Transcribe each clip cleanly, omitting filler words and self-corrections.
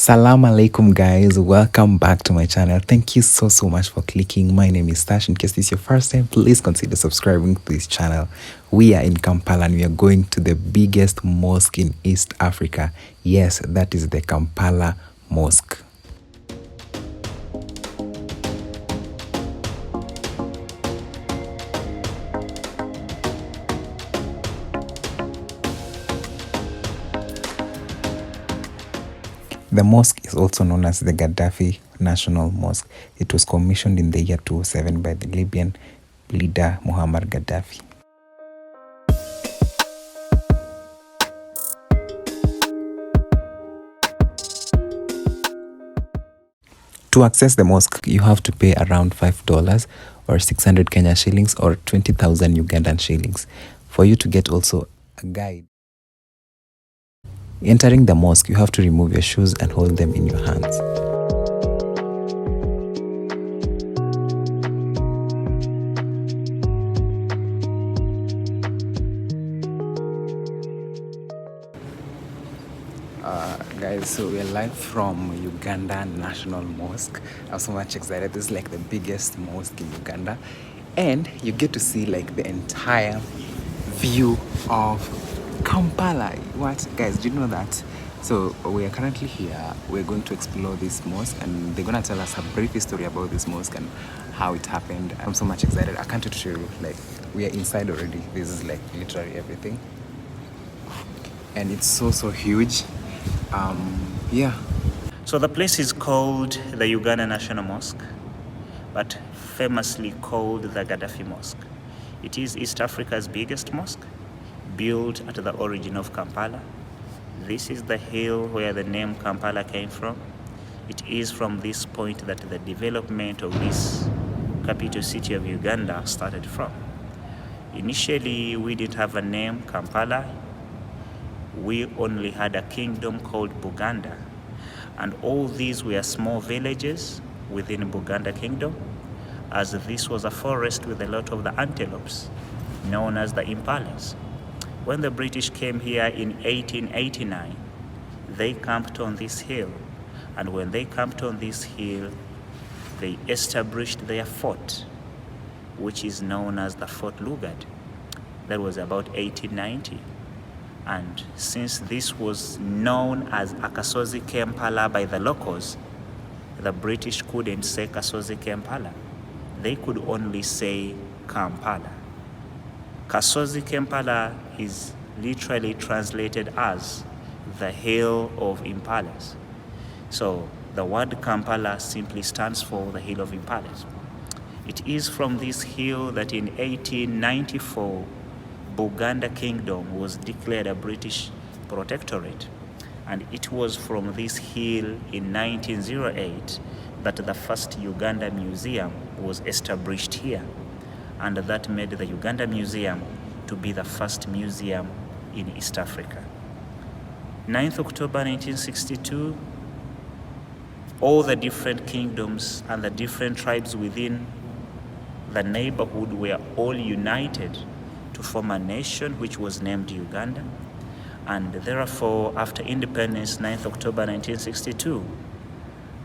Salam alaikum guys, welcome back to my channel. Thank you so much for clicking. My name is Tash. In case this is your first time, please consider subscribing to this channel. We are in Kampala and we are going to the biggest mosque in East Africa. Yes, that is the Kampala Mosque. The mosque is also known as the Gaddafi National Mosque. It was commissioned in the year 2007 by the Libyan leader Muhammar Gaddafi. To access the mosque, you have to pay around $5 or 600 Kenya shillings or 20,000 Ugandan shillings for you to get also a guide. Entering the mosque, you have to remove your shoes and hold them in your hands. Guys, so we're live from Uganda National Mosque. I'm so much excited. This is like the biggest mosque in Uganda, and you get to see like the entire view of Kampala. What, guys, do you know that? So we are currently here. We're going to explore this mosque and they're gonna tell us a brief history about this mosque and how it happened. I'm so much excited. I can't wait to show you. Like, we are inside already. This is like literally everything, and it's so huge. Yeah. So the place is called the Uganda National Mosque, but famously called the Gadaffi Mosque. It is East Africa's biggest mosque, built at the origin of Kampala. This is the hill where the name Kampala came from. It is from this point that the development of this capital city of Uganda started from. Initially, we didn't have a name, Kampala. We only had a kingdom called Buganda, and all these were small villages within Buganda kingdom, as this was a forest with a lot of the antelopes known as the impalas. When the British came here in 1889, they camped on this hill, and when they camped on this hill, they established their fort, which is known as the Fort Lugard. That was about 1890. And since this was known as Akasozi Kampala by the locals, the British couldn't say Kasozi Kampala. They could only say Kampala. Kasozi Kampala is literally translated as the hill of impalas. So the word Kampala simply stands for the hill of impalas. It is from this hill that in 1894, Buganda Kingdom was declared a British protectorate, and it was from this hill in 1908 that the first Uganda Museum was established here, and that made the Uganda Museum to be the first museum in East Africa. 9th October 1962, all the different kingdoms and the different tribes within the neighborhood were all united to form a nation which was named Uganda. And therefore, after independence, 9th October 1962,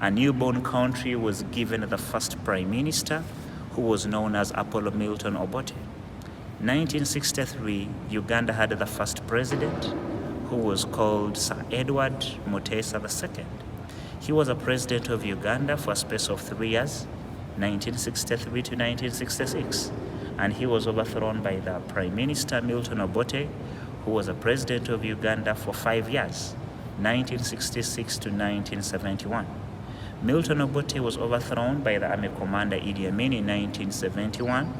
a newborn country was given the first prime minister, who was known as Apollo Milton Obote. 1963, Uganda had the first president, who was called Sir Edward Mutesa II. He was a president of Uganda for a space of 3 years, 1963 to 1966. And he was overthrown by the Prime Minister Milton Obote, who was a president of Uganda for 5 years, 1966 to 1971. Milton Obote was overthrown by the army commander Idi Amin in 1971,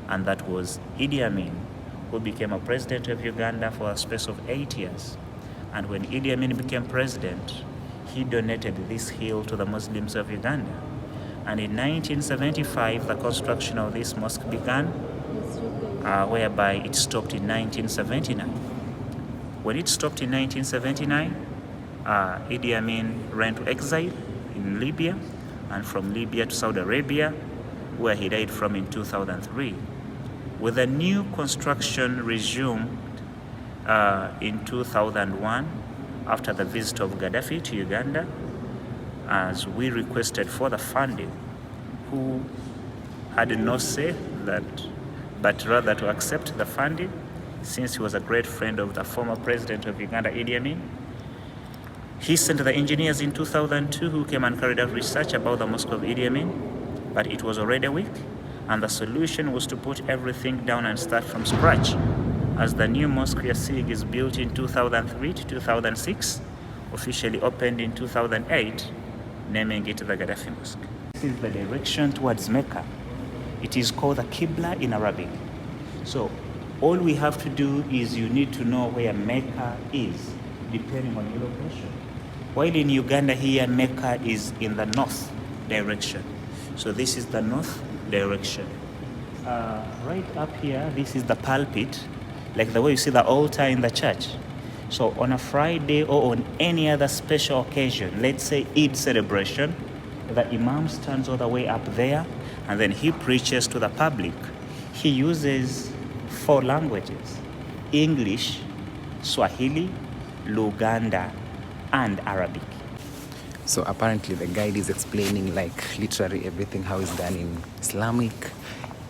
and that was Idi Amin who became a president of Uganda for a space of 8 years. And when Idi Amin became president, he donated this hill to the Muslims of Uganda. And in 1975, the construction of this mosque began, whereby it stopped in 1979. When it stopped in 1979, Idi Amin ran to exile in Libya, and from Libya to Saudi Arabia, where he died from in 2003. With the new construction resumed in 2001, after the visit of Gaddafi to Uganda, as we requested for the funding, who had no say that, but rather to accept the funding, since he was a great friend of the former president of Uganda, Idi Amin. He sent the engineers in 2002 who came and carried out research about the mosque of Idi Amin, but it was already weak, and the solution was to put everything down and start from scratch, as the new mosque we are seeing is built in 2003 to 2006, officially opened in 2008, naming it the Gaddafi Mosque. This is the direction towards Mecca. It is called the Qibla in Arabic. So all we have to do is you need to know where Mecca is, depending on your location. While in Uganda here, Mecca is in the north direction. So this is the north direction. Right up here, this is the pulpit, like the way you see the altar in the church. So on a Friday or on any other special occasion, let's say Eid celebration, the Imam stands all the way up there and then he preaches to the public. He uses 4 languages: English, Swahili, Luganda, and Arabic. So apparently the guide is explaining like literally everything, how it's done in Islamic.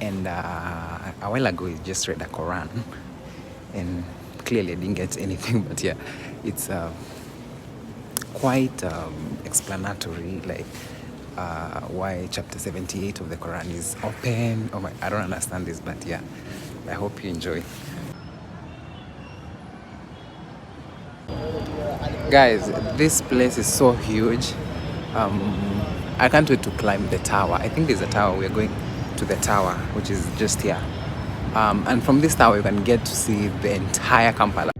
And a while ago he just read the Quran and clearly I didn't get anything, but yeah, it's quite explanatory, like why chapter 78 of the Quran is open. Oh my, I don't understand this, but yeah, I hope you enjoy. Guys, this place is so huge. I can't wait to climb the tower. I think there's a tower. We're going to the tower, which is just here. And from this tower, you can get to see the entire Kampala.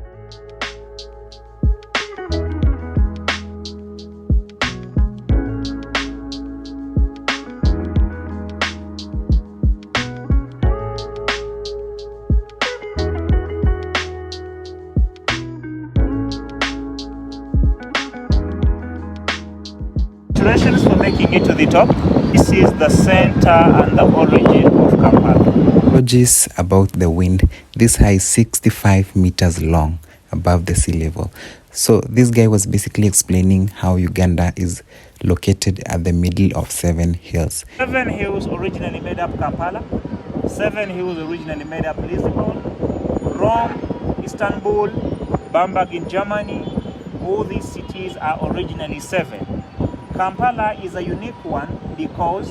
Congratulations for making it to the top. This is the center and the origin of Kampala. Apologies about the wind. This high is 65 meters long above the sea level. So this guy was basically explaining how Uganda is located at the middle of 7 hills. 7 hills originally made up Kampala. 7 hills originally made up Lisbon, Rome, Istanbul, Bamberg in Germany. All these cities are originally 7. Kampala is a unique one because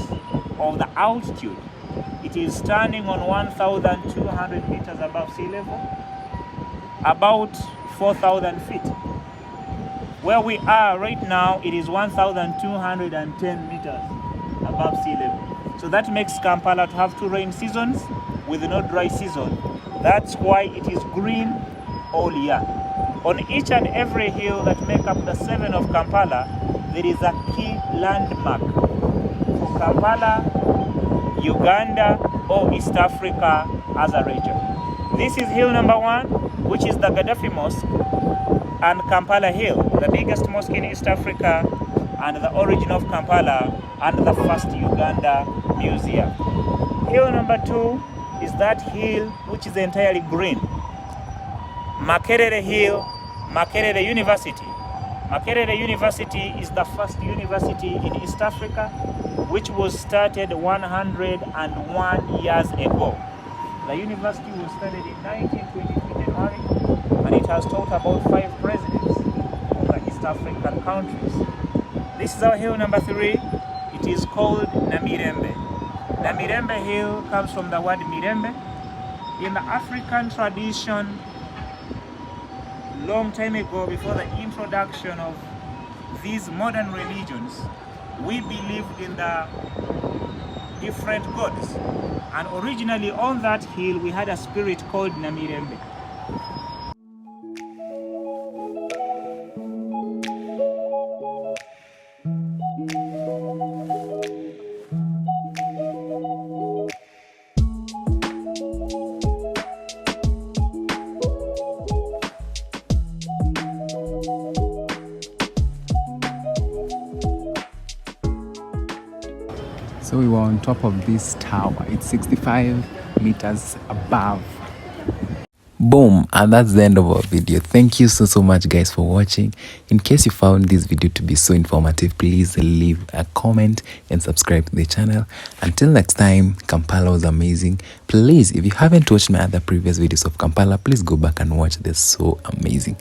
of the altitude. It is standing on 1,200 meters above sea level, about 4,000 feet. Where we are right now, it is 1,210 meters above sea level. So that makes Kampala to have 2 rain seasons with no dry season. That's why it is green all year. On each and every hill that make up the 7 of Kampala, there is a key landmark for Kampala, Uganda, or East Africa as a region. This is hill number 1, which is the Gadaffi Mosque, and Kampala Hill, the biggest mosque in East Africa, and the origin of Kampala, and the first Uganda museum. Hill number 2 is that hill which is entirely green. Makerere Hill, Makerere University. Makerere University is the first university in East Africa, which was started 101 years ago. The university was started in 1922 January, and it has taught about 5 presidents of the East African countries. This is our hill number 3. It is called Namirembe. Namirembe Hill comes from the word Mirembe. In the African tradition, long time ago, before the introduction of these modern religions, we believed in the different gods, and originally on that hill we had a spirit called Namirembe. So we were on top of this tower. It's 65 meters above. Boom, and that's the end of our video. Thank you so much guys for watching. In case you found this video to be so informative, please leave a comment and subscribe to the channel. Until next time, Kampala was amazing. Please, if you haven't watched my other previous videos of Kampala, please go back and watch. They're so amazing.